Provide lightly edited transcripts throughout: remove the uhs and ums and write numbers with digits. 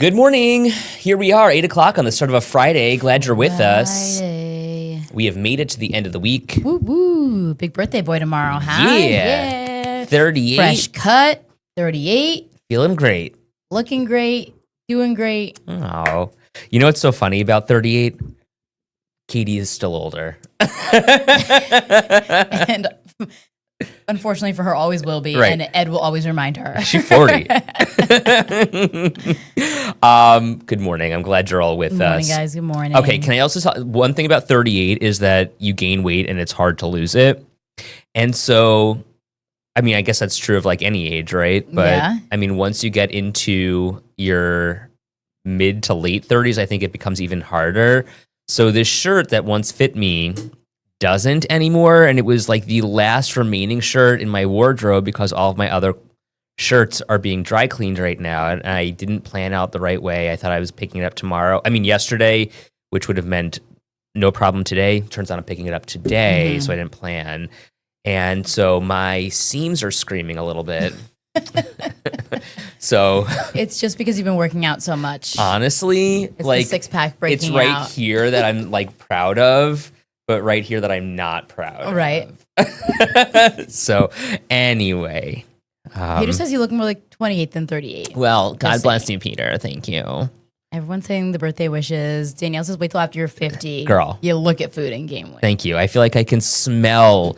Good morning. Here we are, 8 o'clock on the start of a Friday. Glad you're with us. Friday. We have made it to the end of the week. Woo woo. Big birthday boy tomorrow, huh? Yeah. 38. Fresh cut. 38. Feeling great. Looking great. Doing great. Oh. You know what's so funny about 38? Katie is still older. And unfortunately for her, always will be. Right. And Ed will always remind her. She's 40. Good morning. I'm glad you're all with Good morning, us. guys. Good morning. Okay, can I also talk? One thing about 38 is that you gain weight and it's hard to lose it. And so, I mean, I guess that's true of like any age, right? But Yeah. I mean, once you get into your mid to late 30s, I think it becomes even harder. So this shirt that once fit me doesn't anymore. And it was like the last remaining shirt in my wardrobe because all of my other shirts are being dry cleaned right now. And I didn't plan out the right way. I thought I was picking it up tomorrow. I mean, yesterday, which would have meant no problem today. Turns out I'm picking it up today. So I didn't plan. And so my seams are screaming a little bit. So It's just because you've been working out so much. honestly, It's like the six-pack breaking it's right out. here that I'm like proud of, but right here that I'm not proud Right. of. So anyway. Peter says you look more like 28 than 38. Well, God Just bless you, Peter. Thank you. Everyone's saying the birthday wishes. Danielle says wait till after you're 50. Girl. You look at food and gain weight. Thank you. I feel like I can smell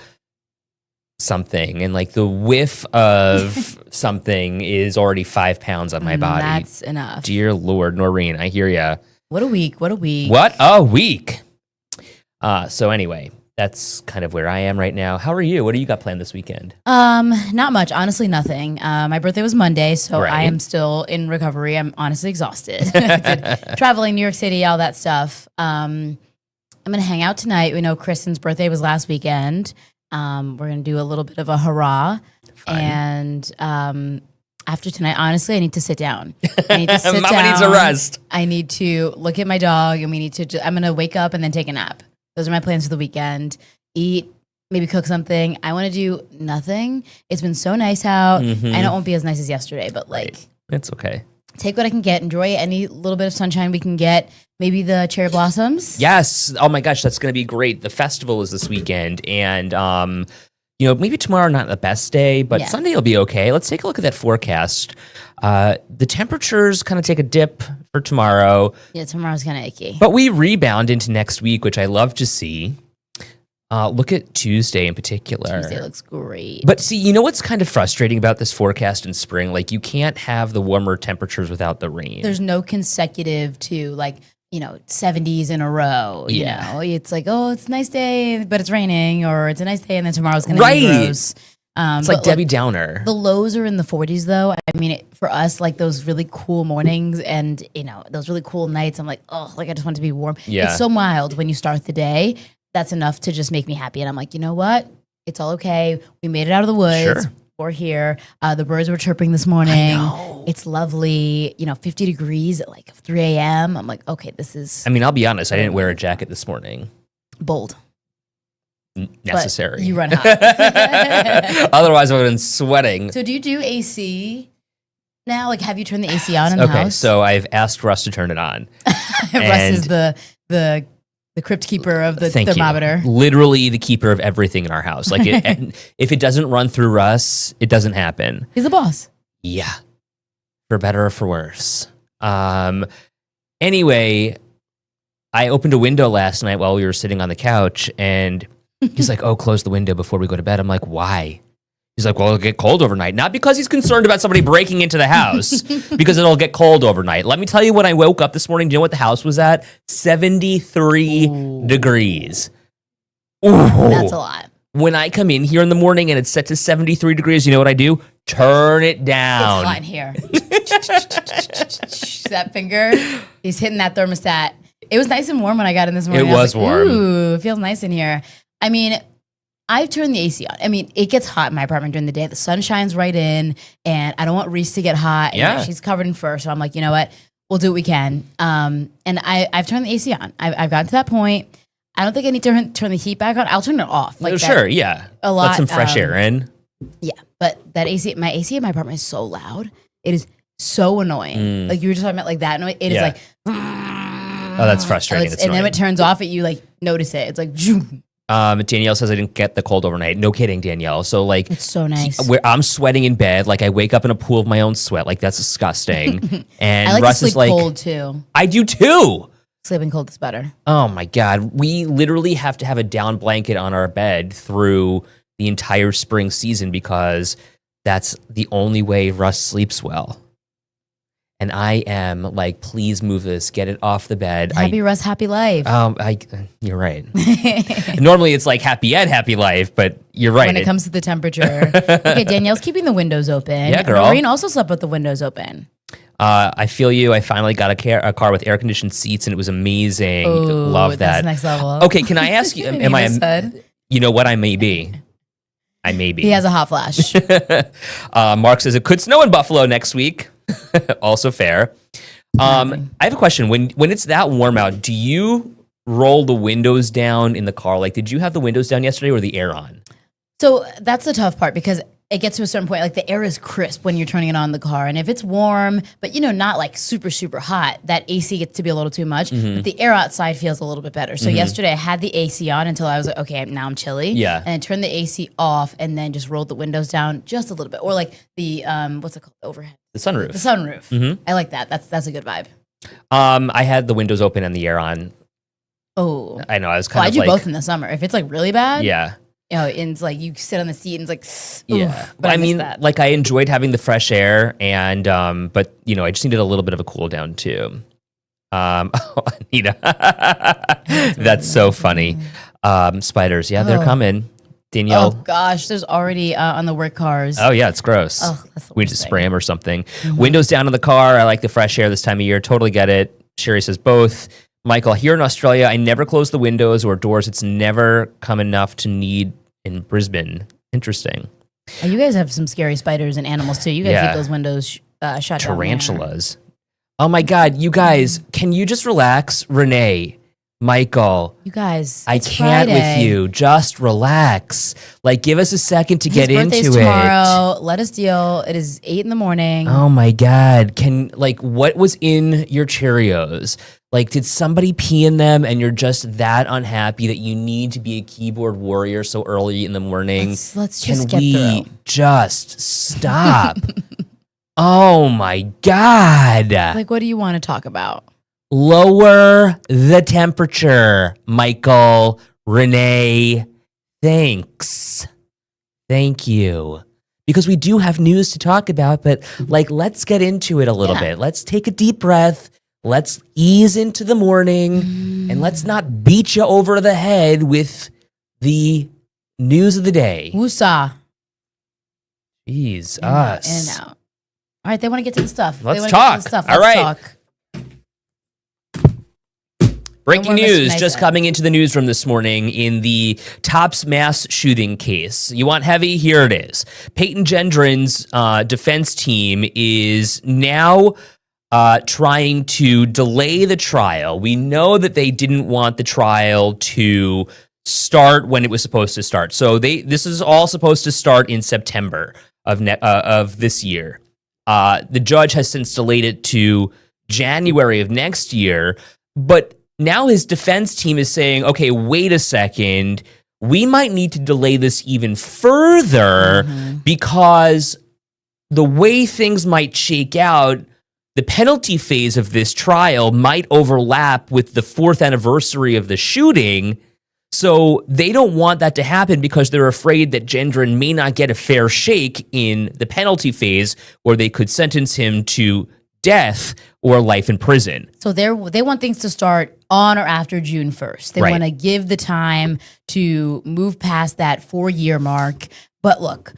something, and like the whiff of something is already 5 pounds on my body. That's enough. Dear Lord, Noreen, I hear ya. What a week. What a week. What a week. So anyway, that's kind of where I am right now. How are you? What do you got planned this weekend? Not much. Honestly, nothing. My birthday was Monday, so Right. I am still in recovery. I'm honestly exhausted. Traveling New York City, all that stuff. I'm gonna hang out tonight. We know Kristen's birthday was last weekend. We're gonna do a little bit of a hurrah. Fun. And after tonight, honestly, I need to sit down. I need to sit Mama down. needs a rest. I need to look at my dog, and we need to. I'm gonna wake up and then take a nap. Those are my plans for the weekend. Eat, maybe cook something. I want to do nothing. It's been so nice out. Mhm. I know it won't be as nice as yesterday, but like It's okay. take what I can get. Enjoy any little bit of sunshine we can get. Maybe the cherry blossoms. Yes. Oh my gosh, that's going to be great. The festival is this weekend, and maybe tomorrow not the best day, but Yeah. Sunday will be okay. Let's take a look at that forecast. The temperatures kind of take a dip for tomorrow, Yeah, tomorrow's kind of icky. but we rebound into next week, which I love to see. Look at Tuesday in particular. Tuesday looks great. But see, you know what's kind of frustrating about this forecast in spring? Like, you can't have the warmer temperatures without the rain. There's no consecutive to 70s in a row. You Yeah. know, it's like, oh, it's a nice day, but it's raining, or it's a nice day and then tomorrow's going Right. to be gross. It's like Debbie Downer. The lows are in the 40s, though. I mean, for us, like those really cool mornings and, those really cool nights, I'm like, oh, like I just want it to be warm. Yeah. It's so mild when you start the day. That's enough to just make me happy. And I'm like, you know what? It's all okay. We made it out of the woods. Sure. We're here. The birds were chirping this morning. I know. It's lovely. 50 degrees at like 3 a.m. I'm like, okay, this is I mean, I'll be honest, I didn't wear a jacket this morning. bold. Necessary. But you run hot. Otherwise, I would have been sweating. So do you do AC now? Like, have you turned the AC on in the Okay, house? so I've asked Russ to turn it on. Russ and- is the crypt keeper of the Thank thermometer. you. Literally the keeper of everything in our house. Like, if it doesn't run through Russ, it doesn't happen. He's the boss. Yeah. For better or for worse. Anyway, I opened a window last night while we were sitting on the couch, and he's like, oh, close the window before we go to bed. I'm like, why? He's like, well, it'll get cold overnight. Not because he's concerned about somebody breaking into the house, because it'll get cold overnight. Let me tell you, when I woke up this morning, do you know what the house was at? 73 degrees. Ooh. That's a lot. When I come in here in the morning and it's set to 73 degrees, you know what I do? Turn it down. It's hot in here. That finger, he's hitting that thermostat. It was nice and warm when I got in this morning. It I was like, warm. Ooh, it feels nice in here. I mean, I've turned the AC on. I mean, it gets hot in my apartment during the day. The sun shines right in, and I don't want Reese to get hot. And, Yeah. she's covered in fur, so I'm like, you know what? We'll do what we can. And I've turned the AC on. I've gotten to that point. I don't think I need to turn the heat back on. I'll turn it off. Like Oh, that. sure, yeah. A lot, Let some fresh air in. Yeah, but that AC, my AC in my apartment is so loud. It is so annoying. Like you were just talking about like that noise. It is like, oh, that's frustrating. and then when it turns off at you, like notice it. It's like, zoom. Danielle says I didn't get the cold overnight. No kidding, Danielle. So like, It's so nice. I'm sweating in bed. Like I wake up in a pool of my own sweat. Like that's disgusting. And I like Russ to sleep is like, cold too. I do too. Sleeping cold is better. Oh my God. We literally have to have a down blanket on our bed through the entire spring season because that's the only way Russ sleeps well. And I am like, please move this, get it off the bed. Happy Russ, happy life. You're right. Normally it's like happy Ed, happy life, but you're right. When it comes to the temperature. Okay, Danielle's keeping the windows open. Yeah, girl. Noreen also slept with the windows open. I feel you. I finally got a car with air conditioned seats and it was amazing. Ooh, Love that. That's next level. Okay, can I ask you, am I, you know what, I may be. I may be. He has a hot flash. Mark says it could snow in Buffalo next week. Also fair. I have a question. When it's that warm out, do you roll the windows down in the car? Like, did you have the windows down yesterday or the air on? So that's the tough part because it gets to a certain point, like the air is crisp when you're turning it on in the car. And if it's warm, but not like super, super hot, that AC gets to be a little too much. But the air outside feels a little bit better. So yesterday I had the AC on until I was like, okay, now I'm chilly. Yeah. And I turned the AC off and then just rolled the windows down just a little bit. Or like the, what's it called? Overhead. The sunroof. The sunroof. I like that. That's a good vibe. I had the windows open and the air on. Oh. I know. I was kind I of do like. both in the summer. If it's like really bad. Yeah. And it's like you sit on the seat and it's like, Yeah, but I miss mean, that. like I enjoyed having the fresh air, and but I just needed a little bit of a cool down too. Anita, that's so funny. Spiders, yeah, they're coming. Oh Danielle, gosh, there's already on the work cars. oh yeah, it's gross. Oh, that's the We worst just thing. spray them or something. Windows down in the car. I like the fresh air this time of year. Totally get it. Sherry says both. Michael, here in Australia, I never close the windows or doors. It's never come enough to need in Brisbane. Interesting. Oh, you guys have some scary spiders and animals too. You guys Yeah. keep those windows shut down there. Tarantulas. Oh my God, you guys, can you just relax? Renee, Michael, You guys, I it's can't Friday. with you. Just relax. Like, give us a second to His get birthday's into it. tomorrow. Let us deal. It is 8 a.m. Oh my God. What was in your Cheerios? Like, did somebody pee in them and you're just that unhappy that you need to be a keyboard warrior so early in the morning? Let's Can just get we through. just stop? Oh my God. Like, what do you want to talk about? Lower the temperature, Michael, Renee. Thanks. Thank you. Because we do have news to talk about, but let's get into it a little bit. Let's take a deep breath. Let's ease into the morning and let's not beat you over the head with the news of the day. Woosah. Jeez, In and out, us. in and out. All right, they want to get to the stuff. Let's They wanna talk. Get to the stuff. All Let's right. talk. Breaking No more news Mr. just Nice coming into the newsroom this morning in the Tops mass shooting case. You want heavy? Here it is. Peyton Gendron's defense team is now trying to delay the trial. We know that they didn't want the trial to start when it was supposed to start. So this is all supposed to start in September of this year. The judge has since delayed it to January of next year, but now his defense team is saying, okay, wait a second. We might need to delay this even further because the way things might shake out, the penalty phase of this trial might overlap with the 4th anniversary of the shooting. So they don't want that to happen because they're afraid that Gendron may not get a fair shake in the penalty phase where they could sentence him to death or life in prison. So they want things to start on or after June 1st. They Right. want to give the time to move past that 4-year mark. But look,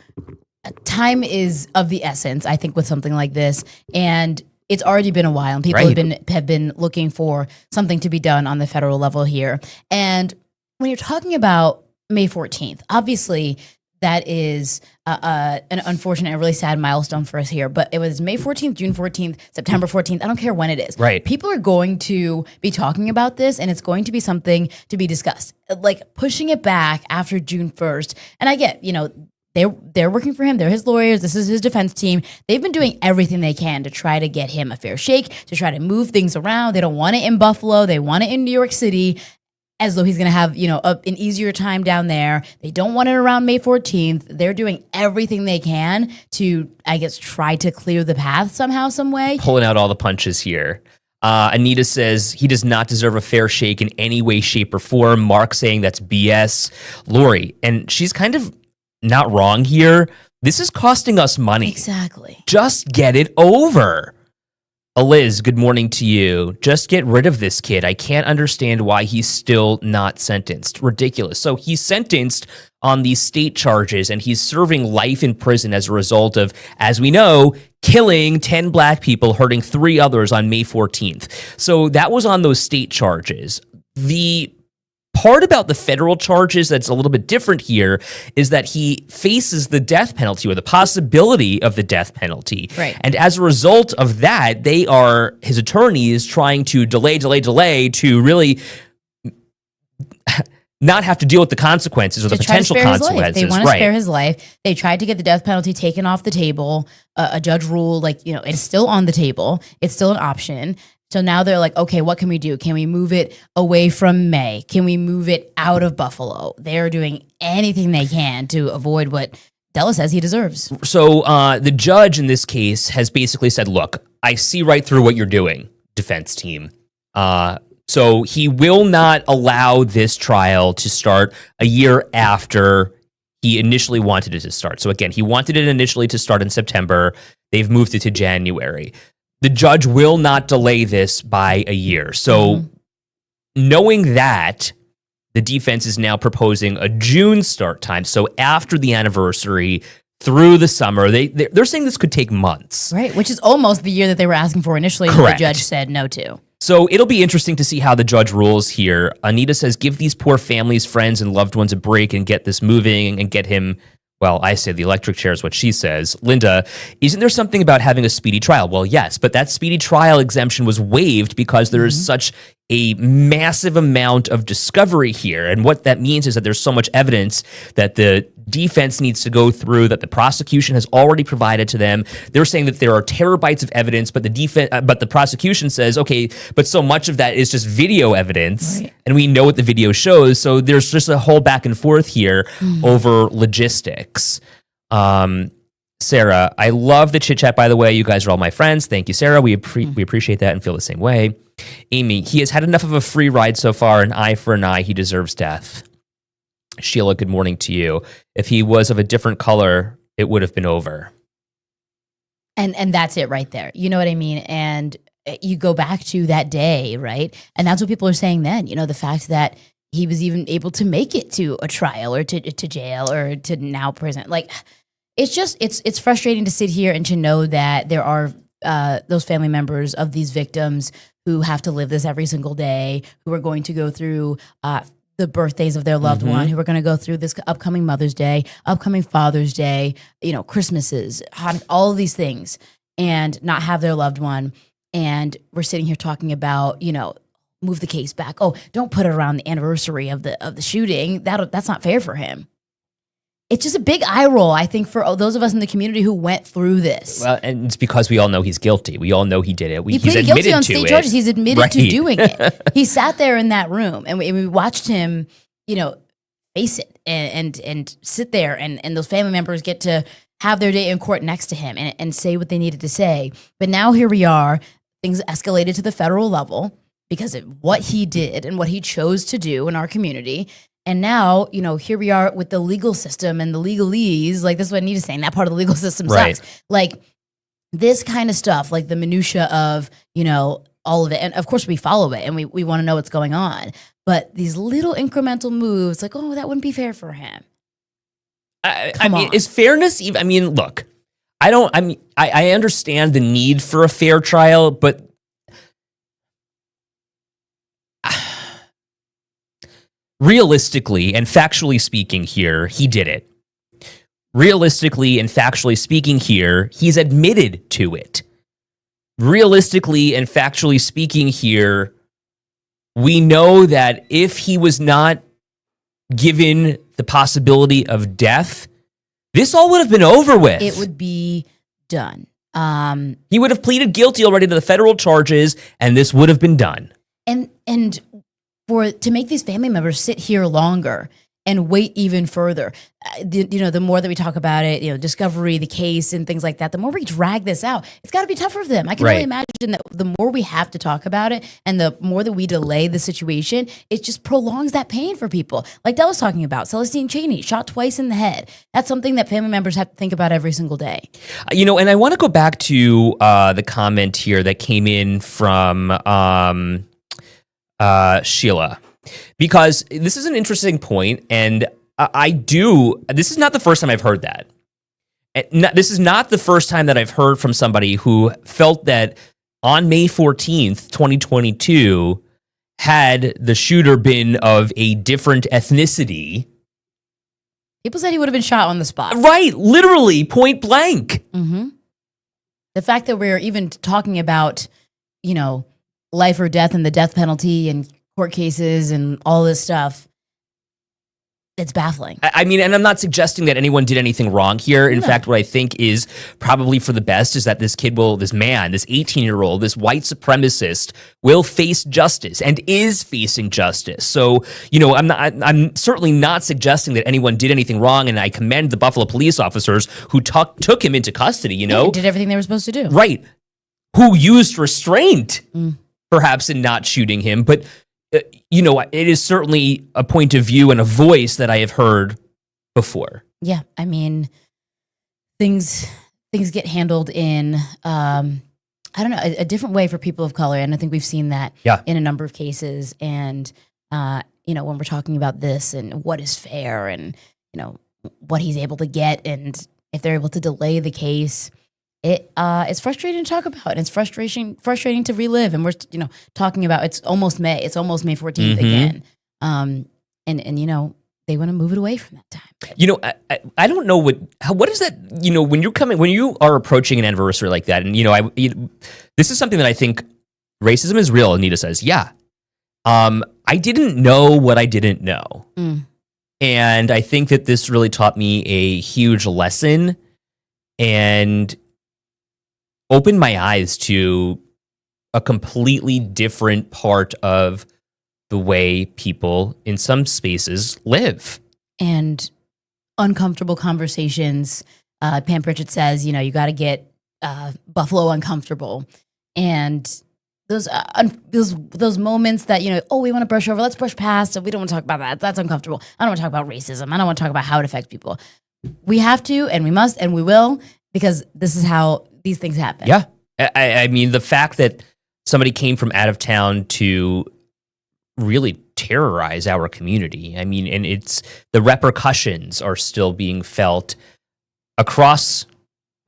time is of the essence, I think, with something like this. And it's already been a while, and people Right. have been looking for something to be done on the federal level here. And when you're talking about May 14th, obviously that is an unfortunate and really sad milestone for us here. But it was May 14th, June 14th, September 14th. I don't care when it is. Right. People are going to be talking about this, and it's going to be something to be discussed. Like pushing it back after June 1st. And I get, They're working for him. They're his lawyers. This is his defense team. They've been doing everything they can to try to get him a fair shake, to try to move things around. They don't want it in Buffalo. They want it in New York City, as though he's going to have, an easier time down there. They don't want it around May 14th. They're doing everything they can to, I guess, try to clear the path somehow, some way. Pulling out all the punches here. Anita says he does not deserve a fair shake in any way, shape, or form. Mark saying that's BS. Lori, and she's kind of not wrong here. This is costing us money. Exactly. Just get it over. Liz, good morning to you. Just get rid of this kid. I can't understand why he's still not sentenced. Ridiculous. So he's sentenced on these state charges, and he's serving life in prison as a result of, as we know, killing 10 black people, hurting 3 others on May 14th. So that was on those state charges. The part about the federal charges that's a little bit different here is that he faces the death penalty, or the possibility of the death penalty. Right. And as a result of that, his attorneys trying to delay to really not have to deal with the consequences or the potential consequences. They want to spare his life. They tried to get the death penalty taken off the table. A judge ruled, it's still on the table. It's still an option. So now they're like, okay, what can we do? Can we move it away from May? Can we move it out of Buffalo? They're doing anything they can to avoid what Della says he deserves. So the judge in this case has basically said, look, I see right through what you're doing, defense team. So he will not allow this trial to start a year after he initially wanted it to start. So again, he wanted it initially to start in September. They've moved it to January. The judge will not delay this by a year. So knowing that, the defense is now proposing a June start time. So after the anniversary, through the summer, they're saying this could take months. Right, which is almost the year that they were asking for initially. Correct. The judge said no to. So it'll be interesting to see how the judge rules here. Anita says, give these poor families, friends, and loved ones a break and get this moving and get him. Well, I say the electric chair is what she says. Linda, isn't there something about having a speedy trial? Well, yes, but that speedy trial exemption was waived because there is such a massive amount of discovery here. And what that means is that there's so much evidence that the defense needs to go through, that the prosecution has already provided to them. They're saying that there are terabytes of evidence, but the prosecution says, okay, but so much of that is just video evidence, and we know what the video shows. So there's just a whole back and forth here over logistics. Sarah, I love the chit chat, by the way. You guys are all my friends. Thank you, Sarah. We appreciate that and feel the same way. Amy, he has had enough of a free ride so far. An eye for an eye. He deserves death. Sheila, good morning to you. If he was of a different color, it would have been over. And that's it right there. You know what I mean? And you go back to that day, right? And that's what people are saying then. The fact that he was even able to make it to a trial or to jail or to now prison. It's frustrating to sit here and to know that there are those family members of these victims who have to live this every single day, who are going to go through the birthdays of their loved one, who are going to go through this upcoming Mother's Day, upcoming Father's Day, Christmases, all of these things, and not have their loved one. And we're sitting here talking about, move the case back. Oh, don't put it around the anniversary of the shooting. That's not fair for him. It's just a big eye roll, I think, for those of us in the community who went through this. Well, and it's because we all know he's guilty. We all know he did it. He pleaded guilty on state charges. He's admitted to doing it. He sat there in that room, and we watched him, face it and sit there, and those family members get to have their day in court next to him and say what they needed to say. But now here we are. Things escalated to the federal level because of what he did and what he chose to do in our community. And now, here we are with the legal system and the legalese. This is what Anita's saying. That part of the legal system sucks. This kind of stuff, the minutia of, all of it. And of course we follow it and we want to know what's going on. But these little incremental moves, that wouldn't be fair for him. I mean, is fairness even? I mean, look, I understand the need for a fair trial, but realistically and factually speaking here, he did it. Realistically and factually speaking here, he's admitted to it. Realistically and factually speaking here, we know that if he was not given the possibility of death, this all would have been over with. It would be done. He would have pleaded guilty already to the federal charges, and this would have been done. And to make these family members sit here longer and wait even further, the more that we talk about it, discovery, the case, and things like that, the more we drag this out, it's got to be tougher for them. I can only imagine that the more we have to talk about it and the more that we delay the situation, it just prolongs that pain for people. Like Del was talking about, Celestine Chaney shot twice in the head. That's something that family members have to think about every single day. And I want to go back to the comment here that came in from Sheila, because this is an interesting point, and this is not the first time I've heard that. This is not the first time that I've heard from somebody who felt that on May 14th, 2022, had the shooter been of a different ethnicity. People said he would have been shot on the spot. Right, literally, point blank. Mm-hmm. The fact that we're even talking about, life or death and the death penalty and court cases and all this stuff, it's baffling. I mean, and I'm not suggesting that anyone did anything wrong here. In fact, what I think is probably for the best is that this 18-year-old, this white supremacist will face justice and is facing justice. So, I'm certainly not suggesting that anyone did anything wrong, and I commend the Buffalo police officers who took him into custody, Did everything they were supposed to do. Right. Who used restraint, perhaps, in not shooting him, but it is certainly a point of view and a voice that I have heard before. Yeah, I mean, things get handled in a different way for people of color, and I think we've seen that in a number of cases. And when we're talking about this and what is fair, and what he's able to get, and if they're able to delay the case. It's frustrating to talk about, and it's frustrating to relive. And we're talking about it's almost May 14th again. And they want to move it away from that time. I don't know what is that. When you are approaching an anniversary like that, and this is something that I think racism is real. Anita says, yeah. I didn't know what I didn't know, and I think that this really taught me a huge lesson, and opened my eyes to a completely different part of the way people in some spaces live. And uncomfortable conversations. Pam Pritchett says, you got to get Buffalo uncomfortable. And those moments that, we want to brush over, let's brush past, we don't want to talk about that. That's uncomfortable. I don't want to talk about racism. I don't want to talk about how it affects people. We have to, and we must, and we will, because this is how these things happen. Yeah. I mean, the fact that somebody came from out of town to really terrorize our community. I mean, and the repercussions are still being felt across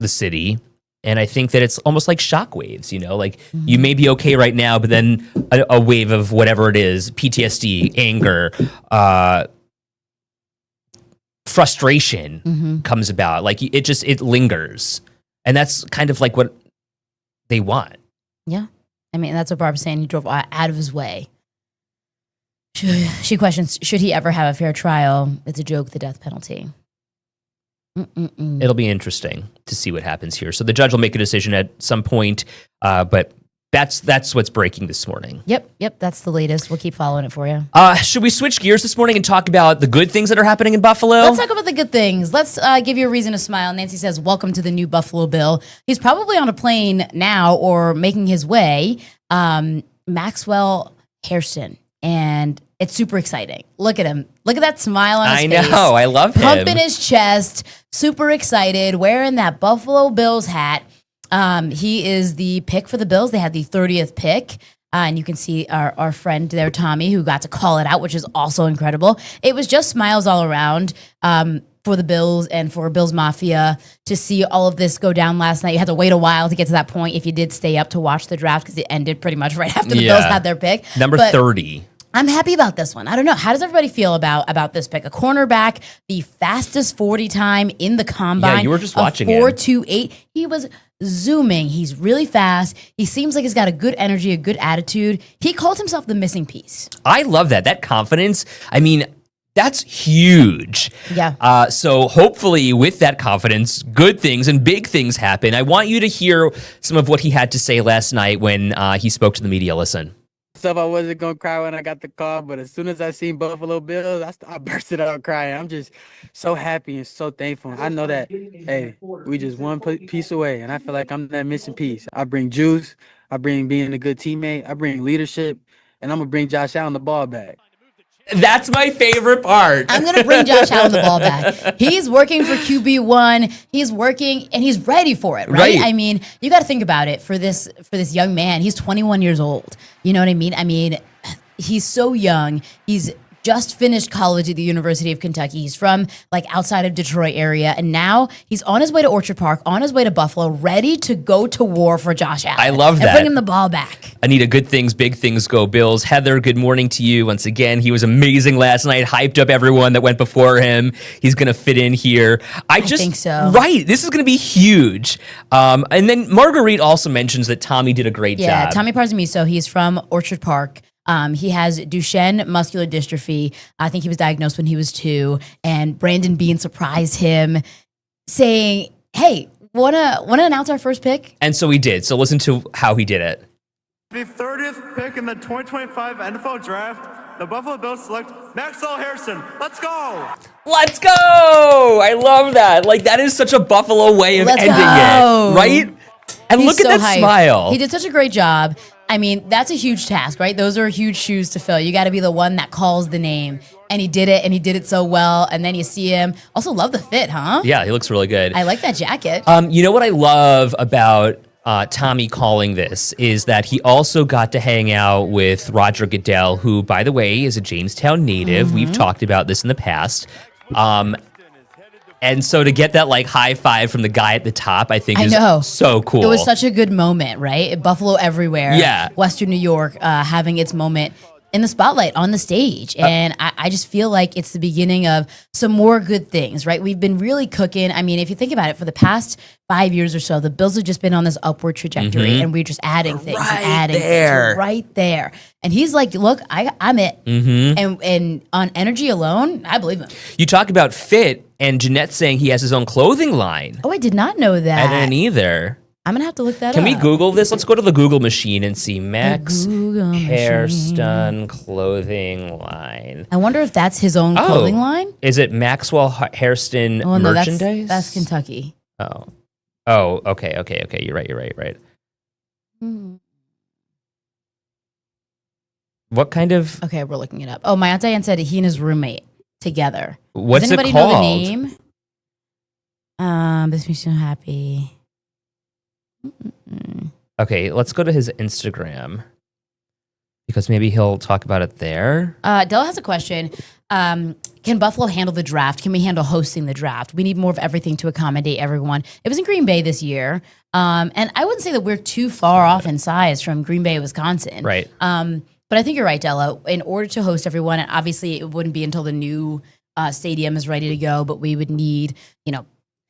the city. And I think that it's almost like shockwaves, you may be okay right now, but then a wave of whatever it is, PTSD, anger, frustration comes about. Like it lingers. And that's kind of like what they want. Yeah. I mean, that's what Barb's saying. He drove out of his way. She questions, should he ever have a fair trial? It's a joke, the death penalty. It'll be interesting to see what happens here. So the judge will make a decision at some point, but that's what's breaking this morning. Yep, that's the latest. We'll keep following it for you. Should we switch gears this morning and talk about the good things that are happening in Buffalo? Let's talk about the good things. Let's give you a reason to smile. Nancy says, welcome to the new Buffalo Bill. He's probably on a plane now or making his way. Maxwell Hairston. And it's super exciting. Look at him. Look at that smile on his face. I know. I love him. Pumping his chest. Super excited. Wearing that Buffalo Bills hat. He is the pick for the Bills. They had the 30th pick. And you can see our friend there, Tommy, who got to call it out, which is also incredible. It was just smiles all around for the Bills and for Bills Mafia to see all of this go down last night. You had to wait a while to get to that point if you did stay up to watch the draft, because it ended pretty much right after the Bills had their pick. Number 30. I'm happy about this one. I don't know. How does everybody feel about this pick? A cornerback, the fastest 40 time in the combine. Yeah, you were just watching 4.28. He was zooming. He's really fast. He seems like he's got a good energy, a good attitude. He called himself the missing piece. I love that. That confidence. I mean, That's huge. Yeah. So hopefully with that confidence, good things and big things happen. I want you to hear some of what he had to say last night when he spoke to the media. Listen. Stuff I wasn't gonna cry when I got the call, but as soon as I seen Buffalo Bills, I bursted out crying. I'm just so happy and so thankful. I know that, hey, we just one piece away, and I feel like I'm that missing piece. I bring juice, I bring being a good teammate, I bring leadership, and I'm gonna bring Josh Allen the ball back. That's my favorite part. I'm going to bring Josh Allen the ball back. He's working for QB1. He's working and he's ready for it, right? I mean, you got to think about it for this young man. He's 21 years old. You know what I mean? I mean, he's so young. He's just finished college at the University of Kentucky. He's from like outside of Detroit area. And now he's on his way to Orchard Park, on his way to Buffalo, ready to go to war for Josh Allen. I love that. And bring him the ball back. Anita, good things, big things go Bills. Heather, good morning to you. Once again, he was amazing last night, hyped up everyone that went before him. He's going to fit in here. I think so. Right. This is going to be huge. And then Marguerite also mentions that Tommy did a great job. Yeah, Tommy Parzumiso, he's from Orchard Park. He has Duchenne muscular dystrophy. I think he was diagnosed when he was 2. And Brandon Beane surprised him saying, hey, wanna announce our first pick? And so he did. So listen to how he did it. The 30th pick in the 2025 NFL Draft, the Buffalo Bills select Maxwell Harrison. Let's go! Let's go! I love that. Like, that is such a Buffalo way of ending it, right? And look at that smile. He did such a great job. I mean, that's a huge task, right? Those are huge shoes to fill. You got to be the one that calls the name. And he did it so well. And then you see him. Also love the fit, huh? Yeah, he looks really good. I like that jacket. You know what I love about Tommy calling this is that he also got to hang out with Roger Goodell, who, by the way, is a Jamestown native. Mm-hmm. We've talked about this in the past. And so to get that like high five from the guy at the top, I think is so cool. It was such a good moment, right? Buffalo everywhere. Yeah. Western New York having its moment in the spotlight on the stage. And I just feel like it's the beginning of some more good things, right? We've been really cooking. I mean, if you think about it, for the past 5 years or so, the Bills have just been on this upward trajectory and we're just adding things and adding things right there. And he's like, look, I'm it. Mm-hmm. And on energy alone, I believe him. You talk about fit, and Jeanette saying he has his own clothing line. Oh, I did not know that. I didn't either. I'm going to have to look that up. Can we Google this? Let's go to the Google machine and see Max Hairston clothing line. I wonder if that's his own clothing line. Is it Maxwell Hairston merchandise? That's Kentucky. Oh, okay. You're right. Mm-hmm. What kind of... Okay, we're looking it up. Oh, my Aunt Diane said he and his roommate together. What's Does anybody it called? know the name? This makes me so happy. Okay, let's go to his Instagram because maybe he'll talk about it there. Della has a question. Can Buffalo handle the draft? Can we handle hosting the draft? We need more of everything to accommodate everyone. It was in Green Bay this year. And I wouldn't say that we're too far off in size from Green Bay, Wisconsin. Right. But I think you're right, Della. In order to host everyone, and obviously it wouldn't be until the new stadium is ready to go, but we would need,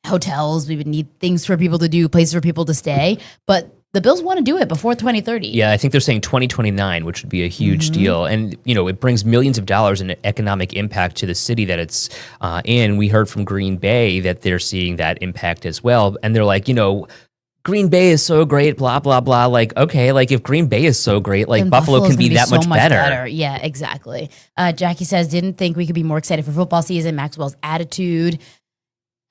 hotels. We would need things for people to do, places for people to stay. But the Bills want to do it before 2030. Yeah, I think they're saying 2029, which would be a huge deal. And, it brings millions of dollars in economic impact to the city that it's in. We heard from Green Bay that they're seeing that impact as well. And they're like, Green Bay is so great, blah, blah, blah. Like, okay, like if Green Bay is so great, like Buffalo can be that much better. Yeah, exactly. Jackie says, didn't think we could be more excited for football season. Maxwell's attitude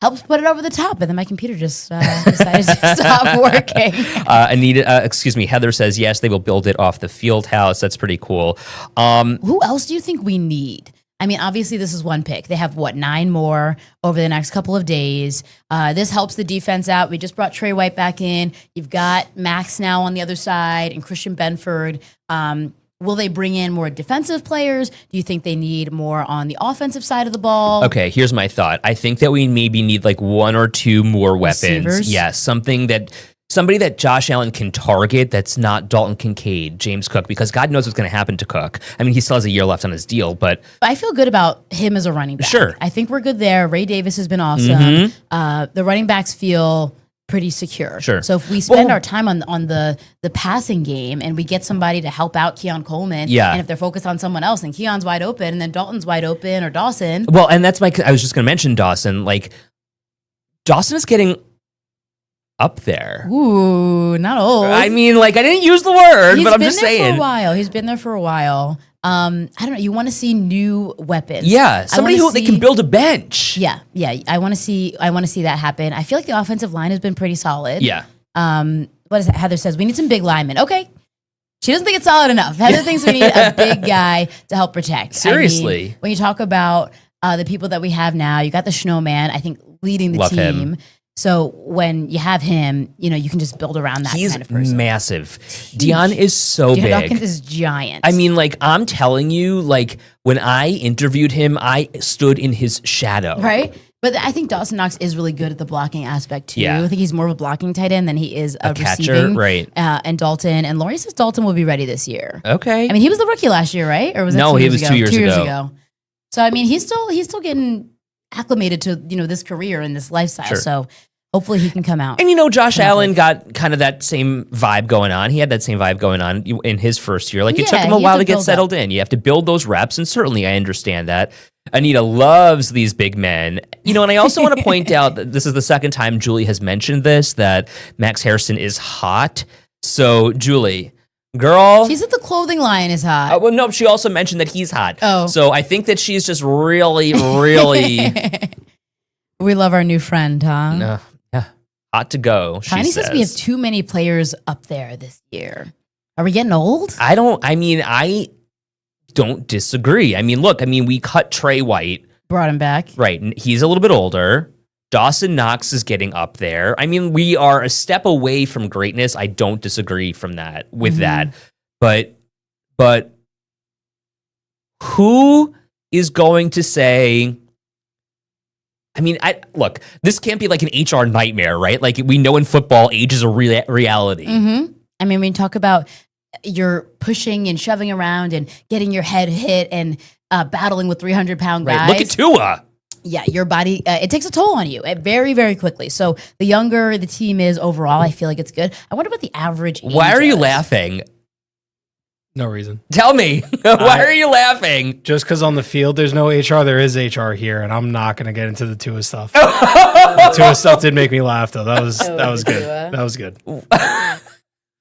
helps put it over the top, and then my computer just decided to stop working. Heather says, yes, they will build it off the field house. That's pretty cool. Who else do you think we need? I mean, obviously, this is one pick. They have, 9 more over the next couple of days. This helps the defense out. We just brought Trey White back in. You've got Max now on the other side and Christian Benford. Will they bring in more defensive players? Do you think they need more on the offensive side of the ball? Okay, here's my thought. I think that we maybe need like 1 or 2 more weapons. Receivers? Yeah, somebody that Josh Allen can target that's not Dalton Kincaid, James Cook, because God knows what's going to happen to Cook. I mean, he still has a year left on his deal, but... I feel good about him as a running back. Sure. I think we're good there. Ray Davis has been awesome. The running backs feel pretty secure. Sure. So if we spend Well- our time on the passing game and we get somebody to help out Keon Coleman, Yeah. and if they're focused on someone else, then Keon's wide open, and then Dalton's wide open, or Dawson. Well, and that's I was just going to mention Dawson. Like, Dawson is getting up there. Ooh, not old. I mean, like, I didn't use the word, He's but I'm been just there for saying. a while. He's been there for a while. I don't know. You want to see new weapons. Yeah, somebody wanna who they can see- build a bench. Yeah. I want to see that happen. I feel like the offensive line has been pretty solid. Yeah. What is it? Heather says we need some big linemen. Okay. She doesn't think it's solid enough. Heather thinks we need a big guy to help protect. Seriously. I mean, when you talk about the people that we have now, you got the Snowman, I think, leading the Love team. him. So when you have him, you can just build around that He's kind of person. massive. Dion is so Dion big. Dawkins is giant. I mean, like, I'm telling you, like, when I interviewed him, I stood in his shadow. right? But I think Dawson Knox is really good at the blocking aspect too. Yeah. I think he's more of a blocking tight end than he is a catcher, receiving. right. And Dalton, and Lori says Dalton will be ready this year. Okay. I mean, he was the rookie last year, right? Or was that No, 2 he years was ago? 2 years ago. So I mean, he's still getting acclimated to this career and this lifestyle. Sure. So hopefully he can come out. And Josh Allen got kind of that same vibe going on. He had that same vibe going on in his first year. Like, it took Yeah, him a you while have to to get build settled in. You have to build those reps, and certainly I understand that. Anita loves these big men. And I also want to point out that this is the second time Julie has mentioned this, that Max Harrison is hot. So, Julie, girl. She said the clothing line is hot. Well, no, she also mentioned that he's hot. Oh. So I think that she's just really, really We love our new friend, huh? yeah, hot to go. She Tiny says. says we have too many players up there this year. Are we getting old? I don't disagree. Look, we cut Trey White. Brought him back. Right. And he's a little bit older. Dawson Knox is getting up there. We are a step away from greatness. I don't disagree with that. But who is going to say, look, this can't be like an HR nightmare, right? Like, we know in football, age is a reality. Mm-hmm. When you talk about you're pushing and shoving around and getting your head hit and battling with 300-pound guys. Right. Look at Tua. Yeah, your body, it takes a toll on you very, very quickly. So the younger the team is overall, I feel like it's good. I wonder what the average age Why are you is. laughing? No reason. Tell me. Why are you laughing? Just because on the field there's no HR, there is HR here, and I'm not going to get into the Tua stuff. The Tua stuff did make me laugh, though. That was good. Tua. That was good.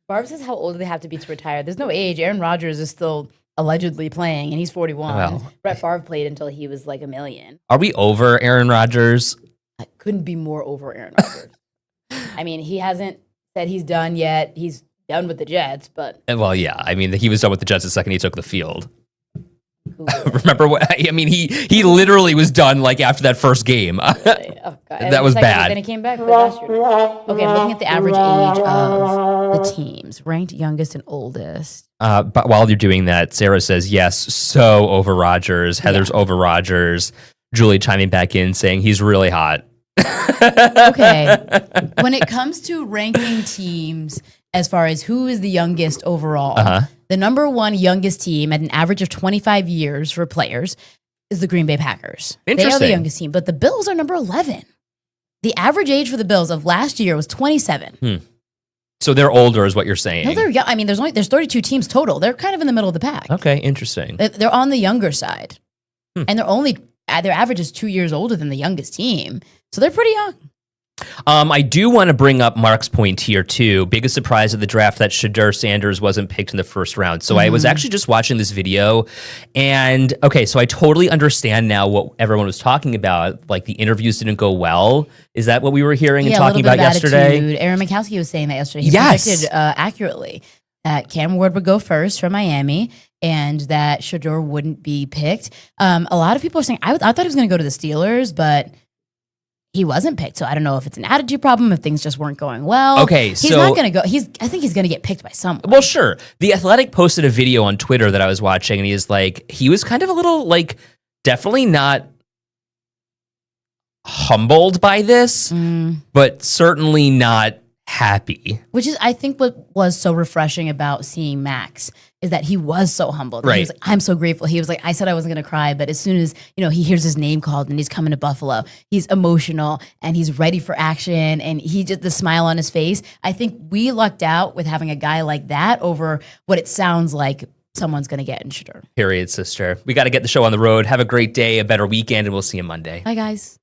Barb says how old do they have to be to retire? There's no age. Aaron Rodgers is still allegedly playing, and he's 41. Well. Brett Favre played until he was like a million. Are we over Aaron Rodgers? I couldn't be more over Aaron Rodgers. He hasn't said he's done yet. He's done with the Jets, but Well, yeah. He was done with the Jets the second he took the field. who Remember what? He literally was done like after that first game. really? Oh, God. That was bad. Then he came back last year. Okay, I'm looking at the average age of the teams, ranked youngest and oldest. But while you're doing that, Sarah says yes, so over Rodgers. Heather's over Rodgers. Julie chiming back in saying he's really hot. Okay. When it comes to ranking teams as far as who is the youngest overall, the number one youngest team at an average of 25 years for players is the Green Bay Packers. They are the Interesting. youngest team, but the Bills are number 11. The average age for the Bills of last year was 27. So they're older, is what you're saying. No, they're young. There's 32 teams total. They're kind of in the middle of the pack. Okay, interesting. They're on the younger side, and their average is 2 years older than the youngest team, so they're pretty young. I do want to bring up Mark's point here too. Biggest surprise of the draft that Shedeur Sanders wasn't picked in the first round. So I was actually just watching this video, and okay, so I totally understand now what everyone was talking about. Like, the interviews didn't go well. Is that what we were hearing and Yeah, talking a little about bit of yesterday? attitude. Aaron Mikowski was saying that yesterday. He Yes. predicted accurately that Cam Ward would go first from Miami and that Shedeur wouldn't be picked. A lot of people are saying, I thought he was going to go to the Steelers, but he wasn't picked. So I don't know if it's an attitude problem, if things just weren't going well. Okay, he's so- not going to go. I think he's going to get picked by someone. Well, sure. The Athletic posted a video on Twitter that I was watching, and he was kind of a little, like, definitely not humbled by this, but certainly not happy. Which is, I think, what was so refreshing about seeing Max is that he was so humbled. He Right. was like, I'm so grateful. He was like, I said I wasn't going to cry, but as soon as, he hears his name called and he's coming to Buffalo, he's emotional and he's ready for action. And he just, the smile on his face. I think we lucked out with having a guy like that over what it sounds like someone's going to get in Shadurn. Period, sister. We got to get the show on the road. Have a great day, a better weekend, and we'll see you Monday. Bye, guys.